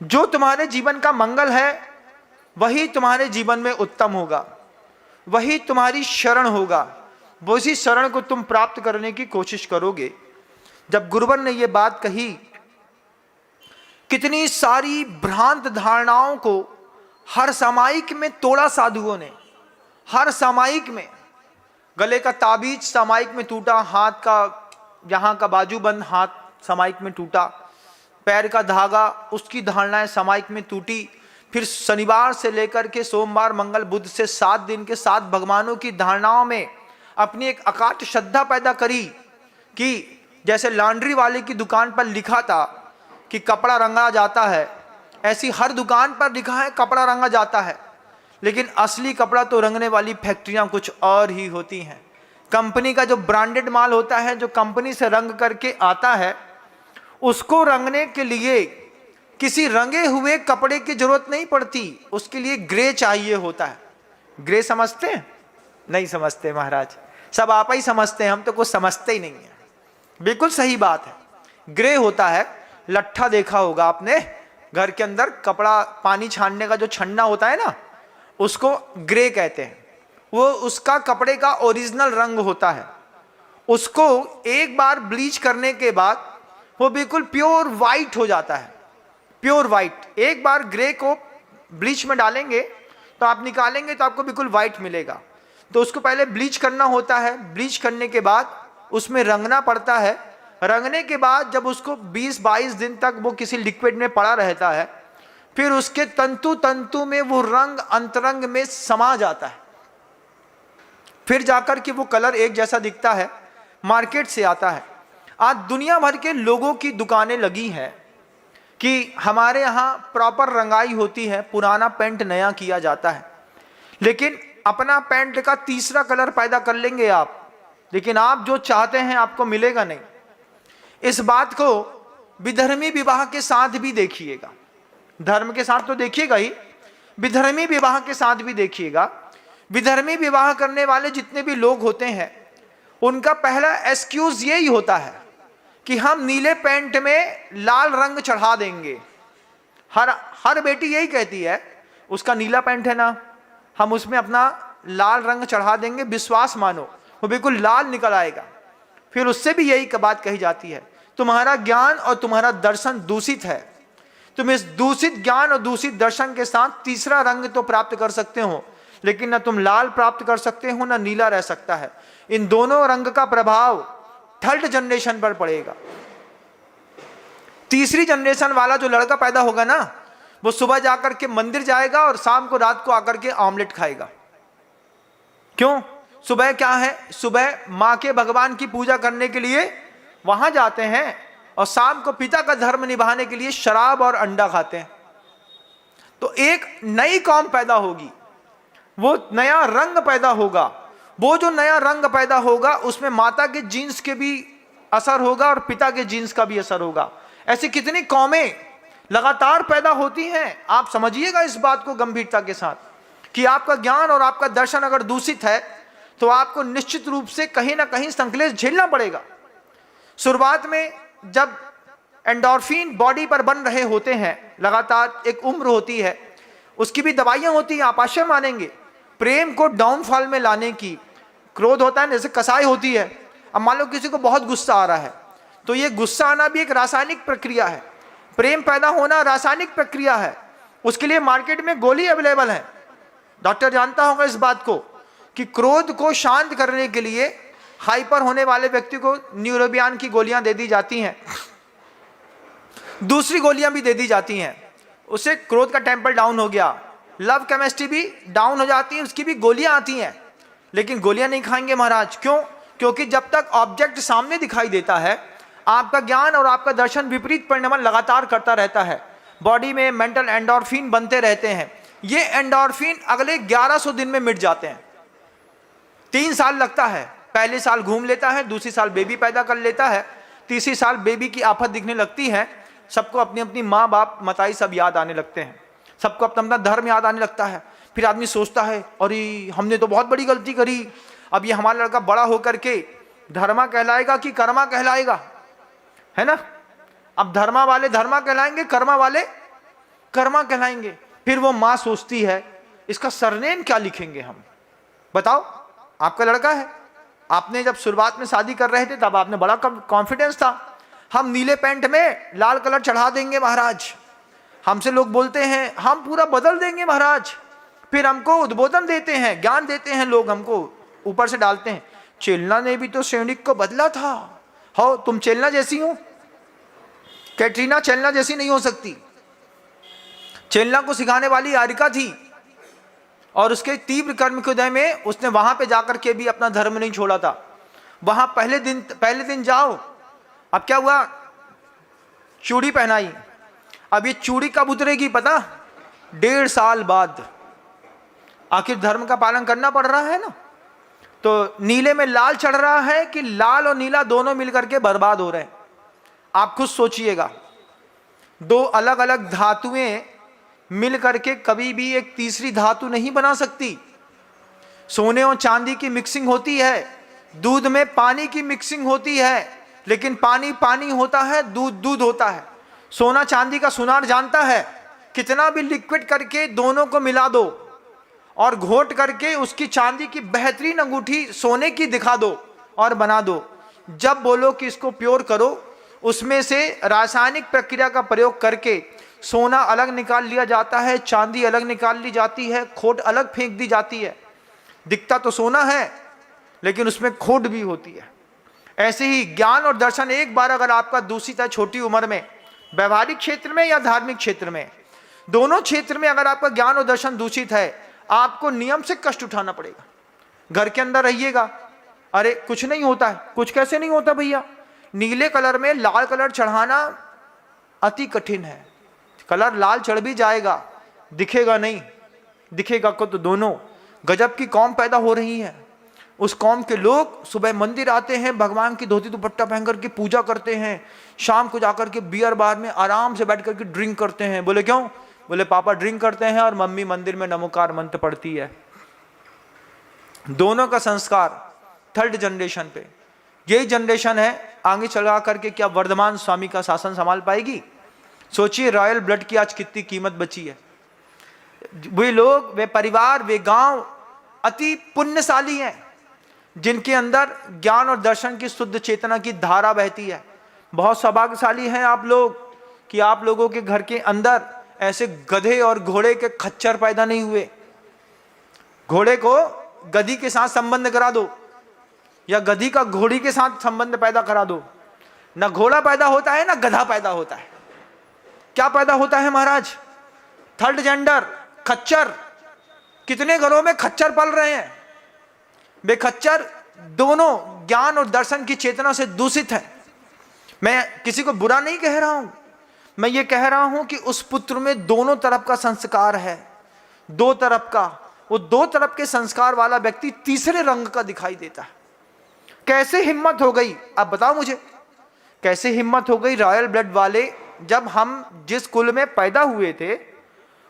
जो तुम्हारे जीवन का मंगल है वही तुम्हारे जीवन में उत्तम होगा, वही तुम्हारी शरण होगा, उसी शरण को तुम प्राप्त करने की कोशिश करोगे। जब गुरुवर ने यह बात कही, कितनी सारी भ्रांत धारणाओं को हर सामायिक में तोड़ा साधुओं ने। हर सामायिक में गले का ताबीज सामायिक में टूटा, हाथ का यहाँ का बाजूबंद हाथ सामायिक में टूटा, पैर का धागा उसकी धारणाएं सामायिक में टूटी। फिर शनिवार से लेकर के सोमवार मंगल बुध से 7 दिन के 7 भगवानों की धारणाओं में अपनी एक अकाट श्रद्धा पैदा करी कि जैसे लॉन्ड्री वाले की दुकान पर लिखा था कि कपड़ा रंगा जाता है, ऐसी हर दुकान पर लिखा है कपड़ा रंगा जाता है, लेकिन असली कपड़ा तो रंगने वाली फैक्ट्रियां कुछ और ही होती हैं। कंपनी का जो ब्रांडेड माल होता है, जो कंपनी से रंग करके आता है, उसको रंगने के लिए किसी रंगे हुए कपड़े की जरूरत नहीं पड़ती, उसके लिए ग्रे चाहिए होता है। ग्रे समझते हैं? नहीं समझते महाराज, सब आप ही समझते हैं, हम तो कुछ समझते ही नहीं है। बिल्कुल सही बात है। ग्रे होता है, लट्ठा देखा होगा आपने, घर के अंदर कपड़ा पानी छानने का जो छन्ना होता है ना, उसको ग्रे कहते हैं। वो उसका कपड़े का ओरिजिनल रंग होता है। उसको एक बार ब्लीच करने के बाद वो बिल्कुल प्योर वाइट हो जाता है, प्योर वाइट। एक बार ग्रे को ब्लीच में डालेंगे तो आप निकालेंगे तो आपको बिल्कुल वाइट मिलेगा। तो उसको पहले ब्लीच करना होता है, ब्लीच करने के बाद उसमें रंगना पड़ता है। रंगने के बाद जब उसको 20-22 दिन तक वो किसी लिक्विड में पड़ा रहता है, फिर उसके तंतु तंतु में वो रंग अंतरंग में समा जाता है, फिर जाकर के वो कलर एक जैसा दिखता है, मार्केट से आता है। आज दुनिया भर के लोगों की दुकानें लगी हैं कि हमारे यहाँ प्रॉपर रंगाई होती है, पुराना पेंट नया किया जाता है, लेकिन अपना पेंट का तीसरा कलर पैदा कर लेंगे आप, लेकिन आप जो चाहते हैं आपको मिलेगा नहीं। इस बात को विधर्मी विवाह के साथ भी देखिएगा। धर्म के साथ तो देखिएगा ही, विधर्मी विवाह के साथ भी देखिएगा। विधर्मी विवाह करने वाले जितने भी लोग होते हैं, उनका पहला एक्सक्यूज यही होता है कि हम नीले पेंट में लाल रंग चढ़ा देंगे। हर बेटी यही कहती है, उसका नीला पेंट है ना, हम उसमें अपना लाल रंग चढ़ा देंगे, विश्वास मानो वो बिल्कुल लाल निकल आएगा। फिर उससे भी यही बात कही जाती है, तुम्हारा ज्ञान और तुम्हारा दर्शन दूषित है, तुम इस दूषित ज्ञान और दूषित दर्शन के साथ तीसरा रंग तो प्राप्त कर सकते हो, लेकिन ना तुम लाल प्राप्त कर सकते हो ना नीला रह सकता है। इन दोनों रंग का प्रभाव थर्ड जनरेशन पर पड़ेगा। तीसरी जनरेशन वाला जो लड़का पैदा होगा ना, वो सुबह जाकर के मंदिर जाएगा और शाम को रात को आकर के ऑमलेट खाएगा। क्यों? सुबह क्या है, सुबह मां के भगवान की पूजा करने के लिए वहां जाते हैं और शाम को पिता का धर्म निभाने के लिए शराब और अंडा खाते हैं। तो एक नई कौम पैदा होगी, वो नया रंग पैदा होगा। वो जो नया रंग पैदा होगा उसमें माता के जीन्स के भी असर होगा और पिता के जीन्स का भी असर होगा। ऐसी कितनी कौमें लगातार पैदा होती हैं। आप समझिएगा इस बात को गंभीरता के साथ कि आपका ज्ञान और आपका दर्शन अगर दूषित है तो आपको निश्चित रूप से कहीं ना कहीं संकलेश झेलना पड़ेगा। शुरुआत में जब एंडोर्फिन बॉडी पर बन रहे होते हैं, लगातार एक उम्र होती है, उसकी भी दवाइयां होती हैं, आप आश्चर्य मानेंगे। प्रेम को डाउनफॉल में लाने की, क्रोध होता है जैसे कसाई होती है। अब मान लो किसी को बहुत गुस्सा आ रहा है, तो ये गुस्सा आना भी एक रासायनिक प्रक्रिया है, प्रेम पैदा होना रासायनिक प्रक्रिया है। उसके लिए मार्केट में गोली अवेलेबल है। डॉक्टर जानता होगा इस बात को कि क्रोध को शांत करने के लिए हाइपर होने वाले व्यक्ति को न्यूरोबियान की गोलियां दे दी जाती हैं, दूसरी गोलियां भी दे दी जाती हैं, उससे क्रोध का टेम्पर डाउन हो गया। लव केमिस्ट्री भी डाउन हो जाती है, उसकी भी गोलियां आती हैं, लेकिन गोलियां नहीं खाएंगे महाराज। क्यों? क्योंकि जब तक ऑब्जेक्ट सामने दिखाई देता है, आपका ज्ञान और आपका दर्शन विपरीत परिणाम लगातार करता रहता है। बॉडी में मेंटल एंडोर्फिन बनते रहते हैं। ये एंडोर्फिन अगले 1100 दिन में मिट जाते हैं। 3 साल लगता है। पहले साल घूम लेता है, दूसरी साल बेबी पैदा कर लेता है, तीसरी साल बेबी की आफत दिखने लगती है। सबको अपनी अपनी माँ बाप मताई सब याद आने लगते हैं, सबको अपना अपना धर्म याद आने लगता है। फिर आदमी सोचता है अरे हमने तो बहुत बड़ी गलती करी, अब ये हमारा लड़का बड़ा होकर के धर्मा कहलाएगा कि कर्मा कहलाएगा, है ना। अब धर्मा वाले धर्मा कहलाएंगे, कर्मा वाले कर्मा कहलाएंगे। फिर वो माँ सोचती है इसका सरनेम क्या लिखेंगे हम, बताओ। आपका लड़का है, आपने जब शुरुआत में शादी कर रहे थे तब आपने बड़ा कॉन्फिडेंस था, हम नीले पैंट में लाल कलर चढ़ा देंगे महाराज। हमसे लोग बोलते हैं हम पूरा बदल देंगे महाराज। फिर हमको उद्बोधन देते हैं, ज्ञान देते हैं, लोग हमको ऊपर से डालते हैं, चेलना ने भी तो सैनिक को बदला था, हो तुम चेलना जैसी हो। कैटरीना चेलना जैसी नहीं हो सकती। चेलना को सिखाने वाली आरिका थी और उसके तीव्र कर्म के उदय में उसने वहां पे जाकर के भी अपना धर्म नहीं छोड़ा था। वहां पहले दिन जाओ, अब क्या हुआ, चूड़ी पहनाई। अब ये चूड़ी कब उतरेगी पता, 1.5 साल बाद। आखिर धर्म का पालन करना पड़ रहा है ना। तो नीले में लाल चढ़ रहा है कि लाल और नीला दोनों मिलकर के बर्बाद हो रहे हैं। आप खुद सोचिएगा, दो अलग अलग धातुएं मिल करके कभी भी एक तीसरी धातु नहीं बना सकती। सोने और चांदी की मिक्सिंग होती है, दूध में पानी की मिक्सिंग होती है, लेकिन पानी पानी होता है, दूध दूध होता है। सोना चांदी का सुनार जानता है, कितना भी लिक्विड करके दोनों को मिला दो और घोट करके उसकी चांदी की बेहतरीन अंगूठी सोने की दिखा दो और बना दो। जब बोलो कि इसको प्योर करो, उसमें से रासायनिक प्रक्रिया का प्रयोग करके सोना अलग निकाल लिया जाता है, चांदी अलग निकाल ली जाती है, खोट अलग फेंक दी जाती है। दिखता तो सोना है लेकिन उसमें खोट भी होती है। ऐसे ही ज्ञान और दर्शन एक बार अगर आपका दूषित है छोटी उम्र में, व्यवहारिक क्षेत्र में या धार्मिक क्षेत्र में, दोनों क्षेत्र में अगर आपका ज्ञान और दर्शन दूषित है, आपको नियम से कष्ट उठाना पड़ेगा। घर के अंदर रहिएगा, अरे कुछ नहीं होता है, कुछ कैसे नहीं होता भैया, नीले कलर में लाल कलर चढ़ाना अति कठिन है। कलर लाल चढ़ भी जाएगा, दिखेगा नहीं, दिखेगा को तो दोनों। गजब की कौम पैदा हो रही है। उस कौम के लोग सुबह मंदिर आते हैं, भगवान की धोती दुपट्टा पहन करके पूजा करते हैं, शाम को जाकर के बियर बार में आराम से बैठ करके ड्रिंक करते हैं। बोले क्यों? बोले पापा ड्रिंक करते हैं और मम्मी मंदिर में नमोकार मंत्र पढ़ती है। दोनों का संस्कार थर्ड जनरेशन पे। यही जनरेशन है आगे चला करके क्या वर्धमान स्वामी का शासन संभाल पाएगी? सोचिए रॉयल ब्लड की आज कितनी कीमत बची है। वे लोग, वे परिवार, वे गांव अति पुण्यशाली हैं जिनके अंदर ज्ञान और दर्शन की शुद्ध चेतना की धारा बहती है। बहुत सौभाग्यशाली हैं आप लोग कि आप लोगों के घर के अंदर ऐसे गधे और घोड़े के खच्चर पैदा नहीं हुए। घोड़े को गधी के साथ संबंध करा दो या गधी का घोड़ी के साथ संबंध पैदा करा दो, ना घोड़ा पैदा होता है ना गधा पैदा होता है। क्या पैदा होता है महाराज? थर्ड जेंडर, खच्चर। कितने घरों में खच्चर पल रहे हैं। वे खच्चर दोनों ज्ञान और दर्शन की चेतना से दूषित है। मैं किसी को बुरा नहीं कह रहा हूं, मैं ये कह रहा हूं कि उस पुत्र में दोनों तरफ का संस्कार है, दो तरफ का। वो दो तरफ के संस्कार वाला व्यक्ति तीसरे रंग का दिखाई देता है। कैसे हिम्मत हो गई, आप बताओ मुझे, कैसे हिम्मत हो गई रॉयल ब्लड वाले? जब हम जिस कुल में पैदा हुए थे,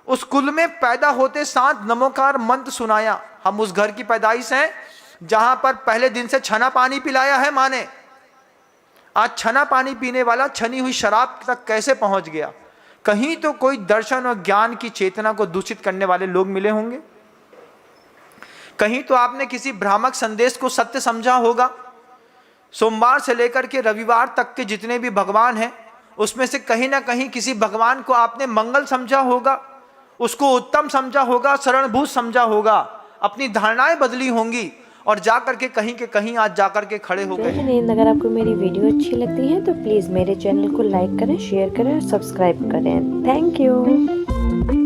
उस कुल में पैदा होते साथ नमोकार मंत्र सुनाया। हम उस घर की पैदाइश हैं जहां पर पहले दिन से छना पानी पिलाया है माँ ने। आज छना पानी पीने वाला छनी हुई शराब तक कैसे पहुंच गया? कहीं तो कोई दर्शन और ज्ञान की चेतना को दूषित करने वाले लोग मिले होंगे। कहीं तो आपने किसी भ्रामक संदेश को सत्य समझा होगा। सोमवार से लेकर के रविवार तक के जितने भी भगवान हैं, उसमें से कहीं ना कहीं किसी भगवान को आपने मंगल समझा होगा, उसको उत्तम समझा होगा, शरणभूत समझा होगा, अपनी धारणाएं बदली होंगी और जाकर के कहीं आज जाकर के खड़े हो गए। अगर आपको मेरी वीडियो अच्छी लगती है तो प्लीज़ मेरे चैनल को लाइक करें, शेयर करें और सब्सक्राइब करें। Thank you.